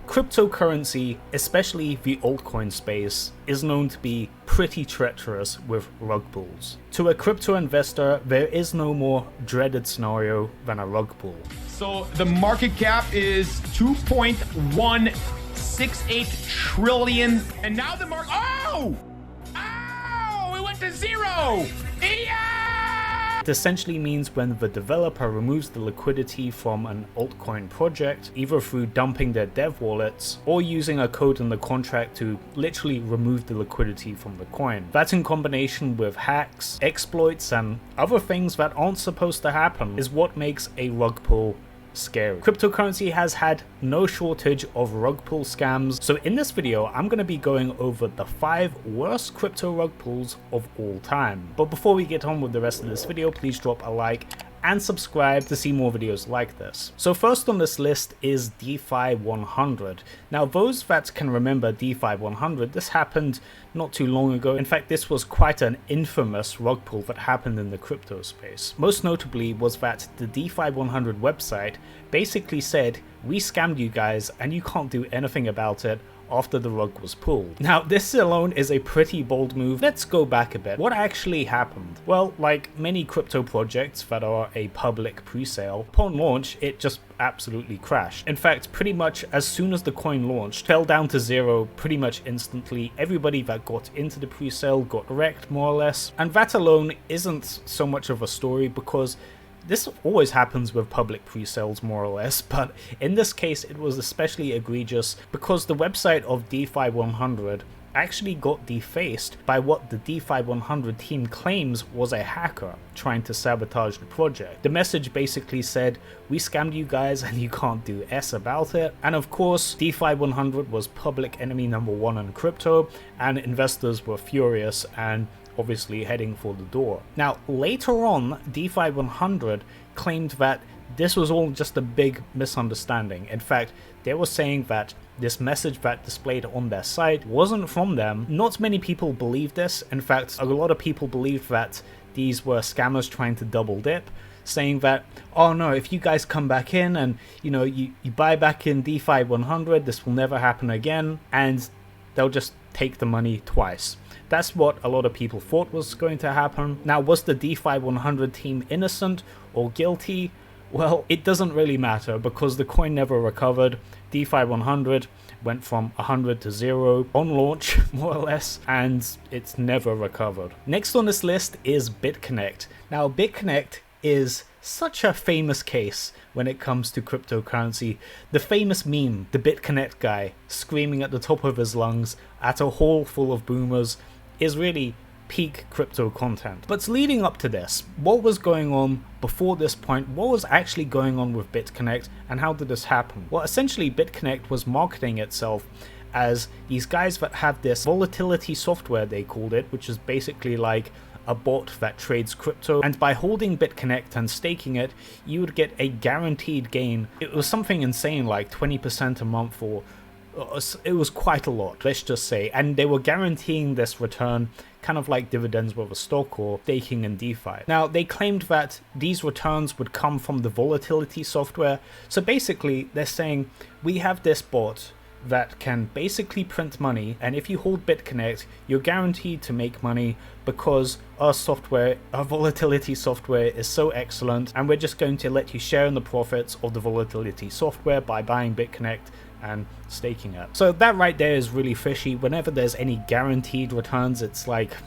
Cryptocurrency, especially the altcoin space, is known to be pretty treacherous with rug pulls. To a crypto investor, there is no more dreaded scenario than a rug pull. So the market cap is 2.168 trillion, and now the market, oh, it went to zero. Yeah! It essentially means when the developer removes the liquidity from an altcoin project, either through dumping their dev wallets or using a code in the contract to literally remove the liquidity from the coin. That, in combination with hacks, exploits, and other things that aren't supposed to happen, is what makes a rug pull scary. Cryptocurrency has had no shortage of rug pull scams, so in this video I'm going to be going over the 5 worst crypto rug pulls of all time. But before we get on with the rest of this video, please drop a like and subscribe to see more videos like this. So first on this list is DeFi 100. Now those that can remember DeFi 100, this happened not too long ago. In fact, this was quite an infamous rug pull that happened in the crypto space. Most notably was that the DeFi 100 website basically said, "We scammed you guys and you can't do anything about it," after the rug was pulled. Now this alone is a pretty bold move. Let's go back a bit. What actually happened? Well, like many crypto projects that are a public pre-sale, upon launch it just absolutely crashed. In fact, pretty much as soon as the coin launched, fell down to zero pretty much instantly. Everybody that got into the pre-sale got wrecked more or less, and that alone isn't so much of a story because this always happens with public pre-sales more or less, but in this case it was especially egregious because the website of DeFi 100 actually got defaced by what the DeFi 100 team claims was a hacker trying to sabotage the project. The message basically said, "We scammed you guys and you can't do S about it." And of course, DeFi 100 was public enemy number 1 in crypto, and investors were furious and obviously heading for the door. Now later on, DeFi 100 claimed that this was all just a big misunderstanding. In fact, they were saying that this message that displayed on their site wasn't from them. Not many people believed this. In fact, a lot of people believed that these were scammers trying to double dip, saying that, "Oh no, if you guys come back in and you buy back in DeFi 100, this will never happen again," and they'll just take the money twice. That's what a lot of people thought was going to happen. Now, was the DeFi 100 team innocent or guilty? Well, it doesn't really matter because the coin never recovered. DeFi 100 went from 100 to 0 on launch, more or less, and it's never recovered. Next on this list is Bitconnect. Now, Bitconnect is such a famous case when it comes to cryptocurrency. The famous meme, the Bitconnect guy screaming at the top of his lungs at a hall full of boomers, is really peak crypto content. But leading up to this, what was going on before this point? What was actually going on with Bitconnect and how did this happen? Well, essentially Bitconnect was marketing itself as these guys that have this volatility software, they called it, which is basically like a bot that trades crypto, and by holding Bitconnect and staking it, you would get a guaranteed gain. It was something insane like 20% a month, or it was quite a lot, let's just say, and they were guaranteeing this return kind of like dividends with a stock or staking in DeFi. Now, they claimed that these returns would come from the volatility software. So basically they're saying, we have this bot that can basically print money, and if you hold Bitconnect, you're guaranteed to make money because our software, our volatility software, is so excellent, and we're just going to let you share in the profits of the volatility software by buying Bitconnect and staking it. So that right there is really fishy. Whenever there's any guaranteed returns, it's like,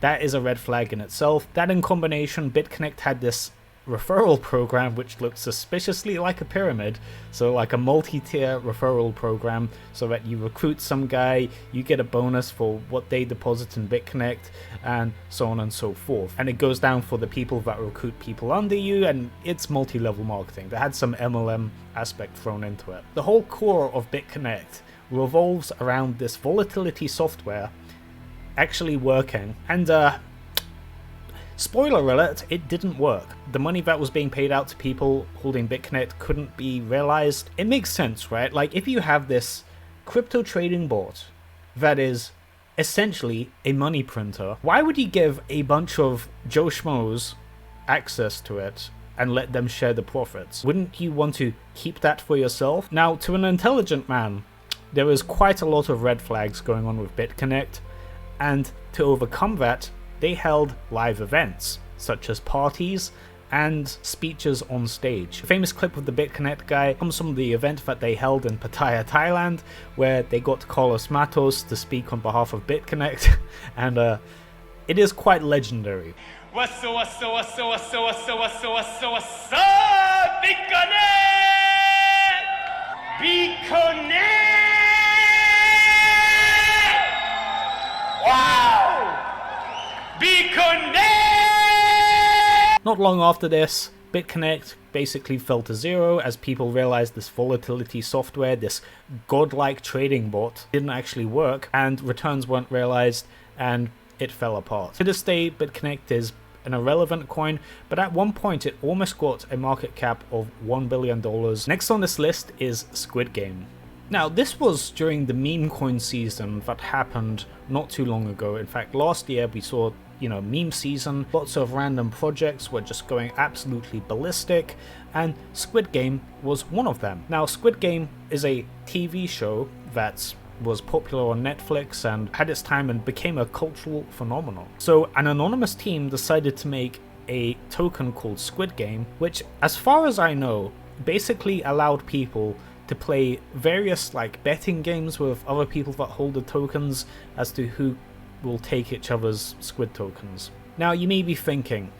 that is a red flag in itself. That in combination, Bitconnect had this referral program which looked suspiciously like a pyramid, so like a multi-tier referral program, so that you recruit some guy, you get a bonus for what they deposit in Bitconnect, and so on and so forth, and it goes down for the people that recruit people under you, and it's multi-level marketing. They had some MLM aspect thrown into it. The whole core of Bitconnect revolves around this volatility software actually working, and spoiler alert, it didn't work. The money that was being paid out to people holding Bitconnect couldn't be realized. It makes sense, right? Like, if you have this crypto trading bot that is essentially a money printer, why would you give a bunch of Joe Schmoes access to it and let them share the profits. Wouldn't you want to keep that for yourself? Now, to an intelligent man, there is quite a lot of red flags going on with Bitconnect, and to overcome that, they held live events, such as parties and speeches on stage. A famous clip of the Bitconnect guy comes from the event that they held in Pattaya, Thailand, where they got Carlos Matos to speak on behalf of Bitconnect, and it is quite legendary. What's up, Bitconnect! Bitconnect! Wow! Bitconnect! Not long after this, Bitconnect basically fell to zero as people realized this volatility software, this godlike trading bot, didn't actually work, and returns weren't realized, and it fell apart. To this day, Bitconnect is an irrelevant coin, but at one point it almost got a market cap of $1 billion. Next on this list is Squid Game. Now, this was during the meme coin season that happened not too long ago. In fact, last year we saw, meme season. Lots of random projects were just going absolutely ballistic, and Squid Game was one of them. Now, Squid Game is a TV show that was popular on Netflix and had its time and became a cultural phenomenon. So an anonymous team decided to make a token called Squid Game, which, as far as I know, basically allowed people to play various betting games with other people that hold the tokens as to who will take each other's squid tokens. Now, you may be thinking,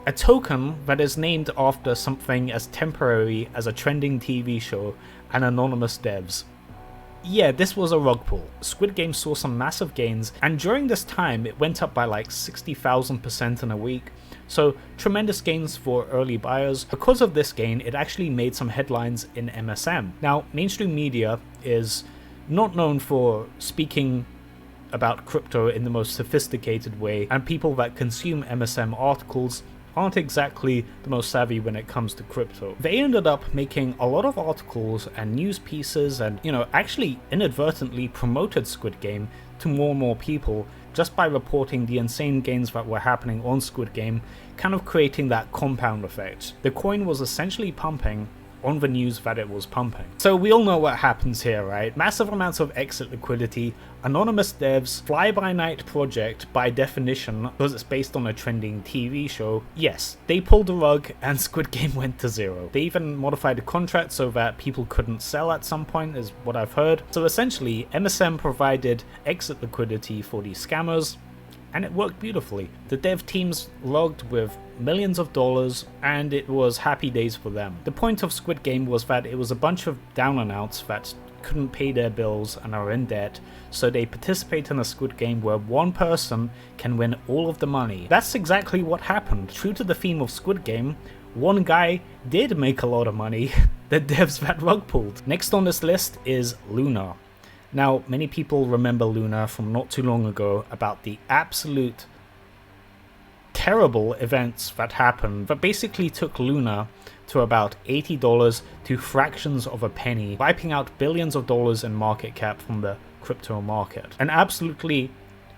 a token that is named after something as temporary as a trending TV show and anonymous devs. Yeah, this was a rug pull. Squid Game saw some massive gains, and during this time it went up by 60,000% in a week, so tremendous gains for early buyers. Because of this gain, it actually made some headlines in MSM. Now, mainstream media is not known for speaking about crypto in the most sophisticated way, and people that consume MSM articles aren't exactly the most savvy when it comes to crypto. They ended up making a lot of articles and news pieces and, actually inadvertently promoted Squid Game to more and more people just by reporting the insane gains that were happening on Squid Game, kind of creating that compound effect. The coin was essentially pumping on the news that it was pumping. So we all know what happens here, right? Massive amounts of exit liquidity, anonymous devs, fly-by-night project by definition, because it's based on a trending TV show. Yes, they pulled the rug and Squid Game went to zero. They even modified the contract so that people couldn't sell at some point, is what I've heard. So essentially, MSM provided exit liquidity for these scammers, and it worked beautifully. The dev teams logged with millions of dollars, and it was happy days for them. The point of Squid Game was that it was a bunch of down and outs that couldn't pay their bills and are in debt, so they participate in a Squid Game where one person can win all of the money. That's exactly what happened. True to the theme of Squid Game, one guy did make a lot of money, the devs that rug pulled. Next on this list is Luna. Now, many people remember Luna from not too long ago about the absolute terrible events that happened that basically took Luna to about $80 to fractions of a penny, wiping out billions of dollars in market cap from the crypto market. An absolutely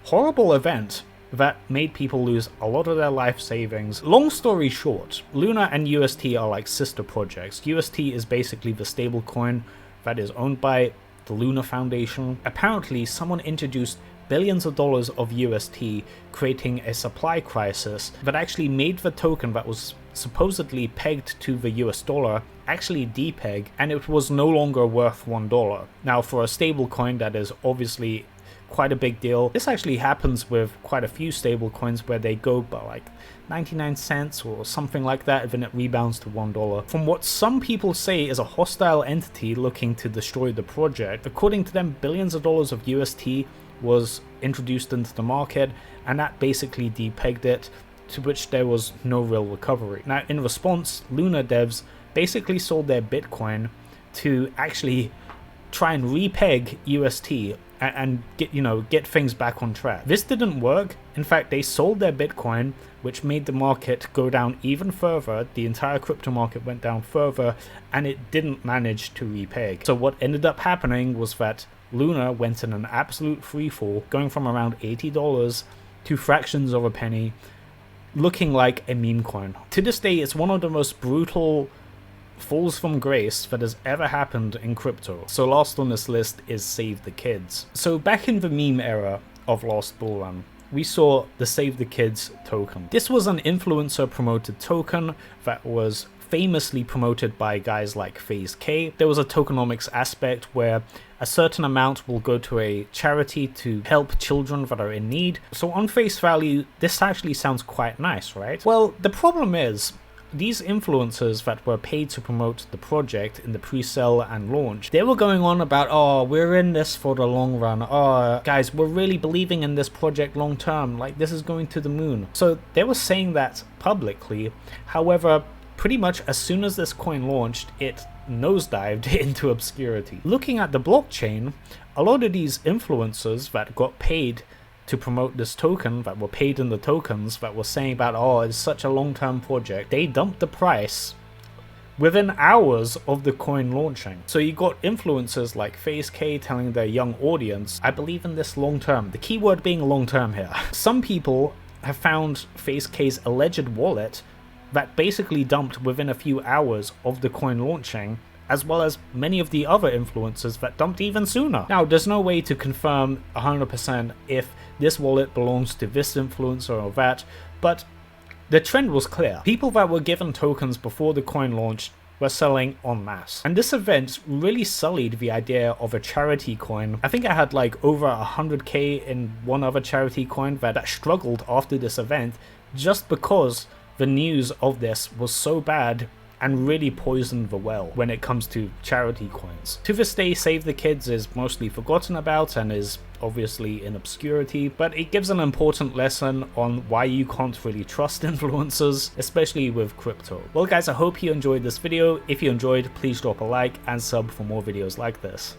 horrible event that made people lose a lot of their life savings. Long story short, Luna and UST are like sister projects. UST is basically the stablecoin that is owned by the Luna Foundation. Apparently, someone introduced billions of dollars of UST, creating a supply crisis that actually made the token that was supposedly pegged to the US dollar actually depeg, and it was no longer worth $1. Now, for a stablecoin, that is obviously quite a big deal. This actually happens with quite a few stablecoins where they go by 99 cents or something like that, and then it rebounds to $1. From what some people say is a hostile entity looking to destroy the project, according to them, billions of dollars of UST was introduced into the market, and that basically depegged it, to which there was no real recovery. Now, in response, Luna devs basically sold their Bitcoin to actually try and repeg UST and get things back on track. This didn't work. In fact, they sold their Bitcoin, which made the market go down even further. The entire crypto market went down further, and it didn't manage to repeg. So what ended up happening was that Luna went in an absolute free fall, going from around $80 to fractions of a penny, looking like a meme coin. To this day, it's one of the most brutal falls from grace that has ever happened in crypto. So last on this list is Save the Kids. So back in the meme era of Last Bull Run, we saw the Save the Kids token. This was an influencer promoted token that was famously promoted by guys like FaZe K. There was a tokenomics aspect where a certain amount will go to a charity to help children that are in need. So on face value, this actually sounds quite nice, right? Well, the problem is, these influencers that were paid to promote the project in the pre-sale and launch, they were going on about, oh, we're in this for the long run. Oh, guys, we're really believing in this project long term. Like, this is going to the moon. So they were saying that publicly. However, pretty much as soon as this coin launched, it nosedived into obscurity. Looking at the blockchain, a lot of these influencers that got paid to promote this token, that were paid in the tokens, that were saying about, oh, it's such a long-term project, they dumped the price within hours of the coin launching. So you got influencers like FaZe K telling their young audience, I believe in this long-term, the keyword being long-term here. Some people have found FaZe K's alleged wallet that basically dumped within a few hours of the coin launching, as well as many of the other influencers that dumped even sooner. Now, there's no way to confirm 100% if this wallet belongs to this influencer or that, but the trend was clear. People that were given tokens before the coin launched were selling en masse. And this event really sullied the idea of a charity coin. I think I had like over 100k in one other charity coin that struggled after this event just because the news of this was so bad and really poisoned the well when it comes to charity coins. To this day, Save the Kids is mostly forgotten about and is obviously in obscurity, but it gives an important lesson on why you can't really trust influencers, especially with crypto. Well guys, I hope you enjoyed this video. If you enjoyed, please drop a like and sub for more videos like this.